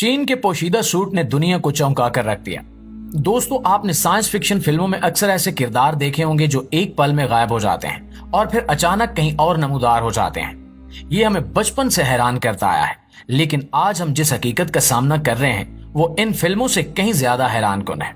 चीन के पोशीदा सूट ने दुनिया को चौंका कर रख दिया। दोस्तों, आपने साइंस फिक्शन फिल्मों में अक्सर ऐसे किरदार देखे होंगे जो एक पल में गायब हो जाते हैं और फिर अचानक कहीं और नमूदार हो जाते हैं। ये हमें बचपन से हैरान करता आया है, लेकिन आज हम जिस हकीकत का सामना कर रहे हैं वो इन फिल्मों से कहीं ज्यादा हैरानकुन है।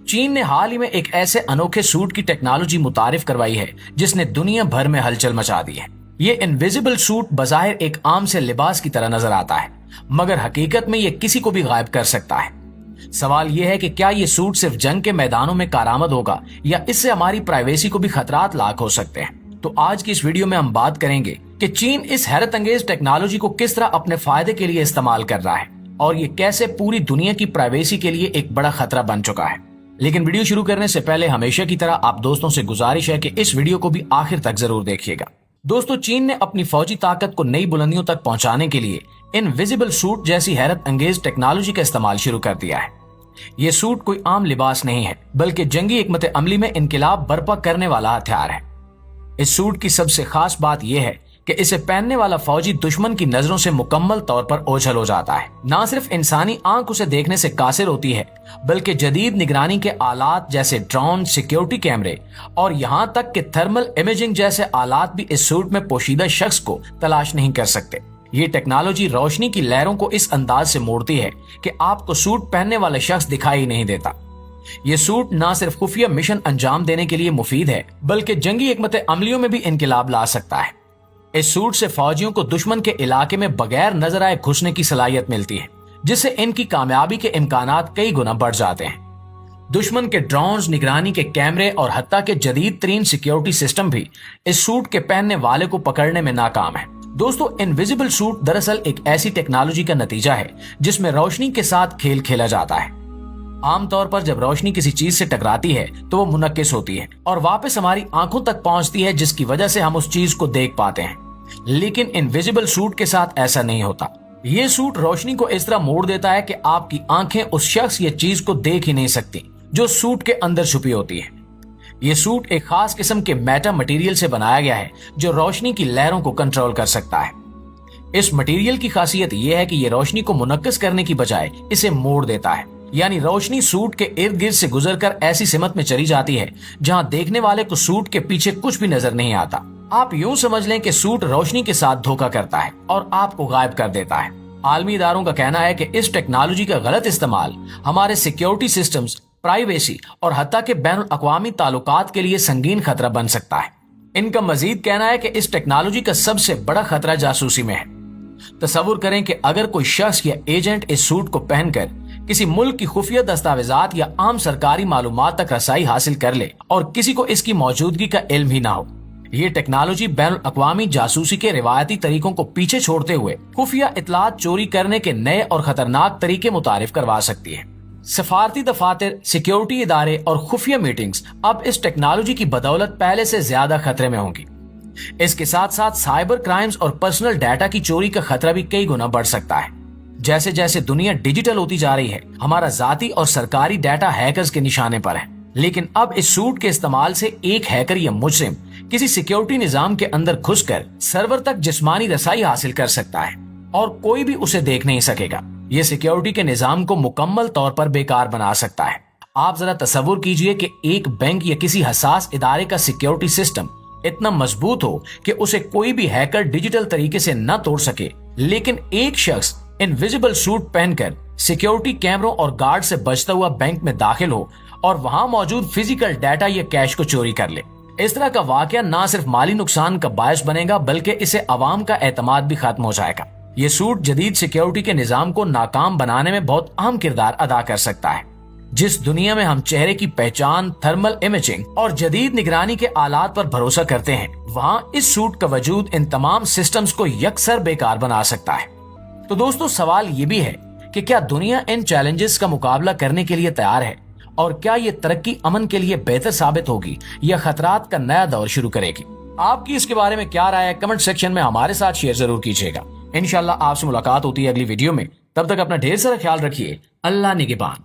चीन ने हाल ही में एक ऐसे अनोखे सूट की टेक्नोलॉजी मुतारिफ करवाई है जिसने दुनिया भर में हलचल मचा दी है। ये इनविजिबल सूट बज़ाहिर एक आम से लिबास की तरह नजर आता है, मगर हकीकत में ये किसी को भी गायब कर सकता है। सवाल यह है कि क्या ये सूट सिर्फ जंग के मैदानों में कारआमद होगा या इससे हमारी प्राइवेसी को भी खतरात लाक हो सकते हैं। तो आज की इस वीडियो में हम बात करेंगे कि चीन इस हैरत अंगेज टेक्नोलॉजी को किस तरह अपने फायदे के लिए इस्तेमाल कर रहा है और ये कैसे पूरी दुनिया की प्राइवेसी के लिए एक बड़ा खतरा बन चुका है। लेकिन वीडियो शुरू करने से पहले हमेशा की तरह आप दोस्तों से गुजारिश है कि इस वीडियो को भी आखिर तक जरूर देखिएगा। दोस्तों, चीन ने अपनी फौजी ताकत को नई बुलंदियों तक पहुंचाने के लिए इनविजिबल सूट जैसी हैरत अंगेज टेक्नोलॉजी का इस्तेमाल शुरू कर दिया है। ये सूट कोई आम लिबास नहीं है, बल्कि जंगी हिकमत अमली में इनकलाब बर्पा करने वाला हथियार है। इस सूट की सबसे खास बात यह है कि इसे पहनने वाला फौजी दुश्मन की नजरों से मुकम्मल तौर पर ओझल हो जाता है। न सिर्फ इंसानी आंख उसे देखने से कासिर होती है, बल्कि जदीद निगरानी के आलात जैसे ड्रोन, सिक्योरिटी कैमरे और यहाँ तक कि थर्मल इमेजिंग जैसे आलात भी इस सूट में पोशीदा शख्स को तलाश नहीं कर सकते। ये टेक्नोलॉजी रोशनी की लहरों को इस अंदाज से मोड़ती है कि आपको सूट पहनने वाला शख्स दिखाई नहीं देता। ये सूट न सिर्फ खुफिया मिशन अंजाम देने के लिए मुफीद है, बल्कि जंगी हिकमत अमलियों में भी इनकलाब ला सकता है। इस सूट से फौजियों को दुश्मन के इलाके में बगैर नजर आए घुसने की सलाहियत मिलती है, जिससे इनकी कामयाबी के इम्कानात कई गुना बढ़ जाते हैं। दुश्मन के ड्रोन्स, निगरानी के कैमरे और हत्ता के जदीद तरीन सिक्योरिटी सिस्टम भी इस सूट के पहनने वाले को पकड़ने में नाकाम है। दोस्तों, इनविजिबल सूट दरअसल एक ऐसी टेक्नोलॉजी का नतीजा है जिसमें रोशनी के साथ खेल खेला जाता है। आमतौर पर जब रोशनी किसी चीज से टकराती है तो वो मुनक्किस होती है और वापस हमारी आंखों तक पहुंचती है, जिसकी वजह से हम उस चीज को देख पाते हैं। लेकिन इनविजिबल सूट के साथ ऐसा नहीं होता। ये सूट रोशनी को इस तरह मोड़ देता है कि आपकी आंखें उस शख्स या चीज को देख ही नहीं सकती जो सूट के अंदर छुपी होती है। ये सूट एक खास किस्म के मेटा मटेरियल से बनाया गया है जो रोशनी की लहरों को कंट्रोल कर सकता है। इस मटेरियल की खासियत यह है कि ये रोशनी को मुनक्किस करने की बजाय इसे मोड़ देता है, यानी रोशनी सूट के इर्द गिर्द से गुजरकर ऐसी सिमत में चली जाती है जहां देखने वाले को सूट के पीछे कुछ भी नजर नहीं आता। आप यूं समझ लें कि सूट रोशनी के साथ धोखा करता है और आपको गायब कर देता है। आलमी इदारों का कहना है कि इस टेक्नोलॉजी का गलत इस्तेमाल हमारे सिक्योरिटी सिस्टम्स, प्राइवेसी और हत्ता के बैनुल अक़वामी ताल्लुकात के लिए संगीन खतरा बन सकता है। इनका मजीद कहना है कि इस टेक्नोलॉजी का सबसे बड़ा खतरा जासूसी में है। तसव्वुर करें कि अगर कोई शख्स या एजेंट इस सूट को पहनकर किसी मुल्क की खुफिया दस्तावेजात या आम सरकारी मालूमात तक रसाई हासिल कर ले और किसी को इसकी मौजूदगी का इल्म ही ना हो, ये टेक्नोलॉजी बैनुल अक़वामी जासूसी के रिवायती तरीकों को पीछे छोड़ते हुए खुफिया इतलात चोरी करने के नए और खतरनाक तरीके मुतारिफ करवा सकती है। सफारती दफातर, सिक्योरिटी इदारे और खुफिया मीटिंग्स अब इस टेक्नोलॉजी की बदौलत पहले से ज्यादा खतरे में होंगी। इसके साथ साथ साइबर क्राइम्स और पर्सनल डाटा की चोरी का खतरा भी कई गुना बढ़ सकता है। जैसे जैसे दुनिया डिजिटल होती जा रही है, हमारा जाती और सरकारी डाटा हैकर्स के निशाने पर है। लेकिन अब इस सूट के इस्तेमाल से एक हैकर या मुजरिम किसी सिक्योरिटी निजाम के अंदर घुसकर सर्वर तक जिस्मानी रसाई हासिल कर सकता है और कोई भी उसे देख नहीं सकेगा। ये सिक्योरिटी के निजाम को मुकम्मल तौर पर बेकार बना सकता है। आप जरा तसव्वुर कीजिए कि एक बैंक या किसी हसास इदारे का सिक्योरिटी सिस्टम इतना मजबूत हो कि उसे कोई भी हैकर डिजिटल तरीके से न तोड़ सके, लेकिन एक शख्स इनविजिबल सूट पहनकर सिक्योरिटी कैमरों और गार्ड से बचता हुआ बैंक में दाखिल हो और वहां मौजूद फिजिकल डाटा या कैश को चोरी कर ले। इस तरह का वाकया न सिर्फ माली नुकसान का बायस बनेगा, बल्कि इसे अवाम का एतमाद भी खत्म हो जाएगा। ये सूट जदीद सिक्योरिटी के निजाम को नाकाम बनाने में बहुत अहम किरदार अदा कर सकता है। जिस दुनिया में हम चेहरे की पहचान, थर्मल इमेजिंग और जदीद निगरानी के आलात पर भरोसा करते हैं, वहाँ इस सूट का वजूद इन तमाम सिस्टम्स को यकसर बेकार बना सकता है। तो दोस्तों, सवाल ये भी है कि क्या दुनिया इन चैलेंजेस का मुकाबला करने के लिए तैयार है और क्या ये तरक्की अमन के लिए बेहतर साबित होगी या खतरात का नया दौर शुरू करेगी? आपकी इसके बारे में क्या राय है? कमेंट सेक्शन में हमारे साथ शेयर जरूर कीजिएगा। इंशाल्लाह आपसे मुलाकात होती है अगली वीडियो में। तब तक अपना ढेर सारा ख्याल रखिए। अल्लाह निगहबान।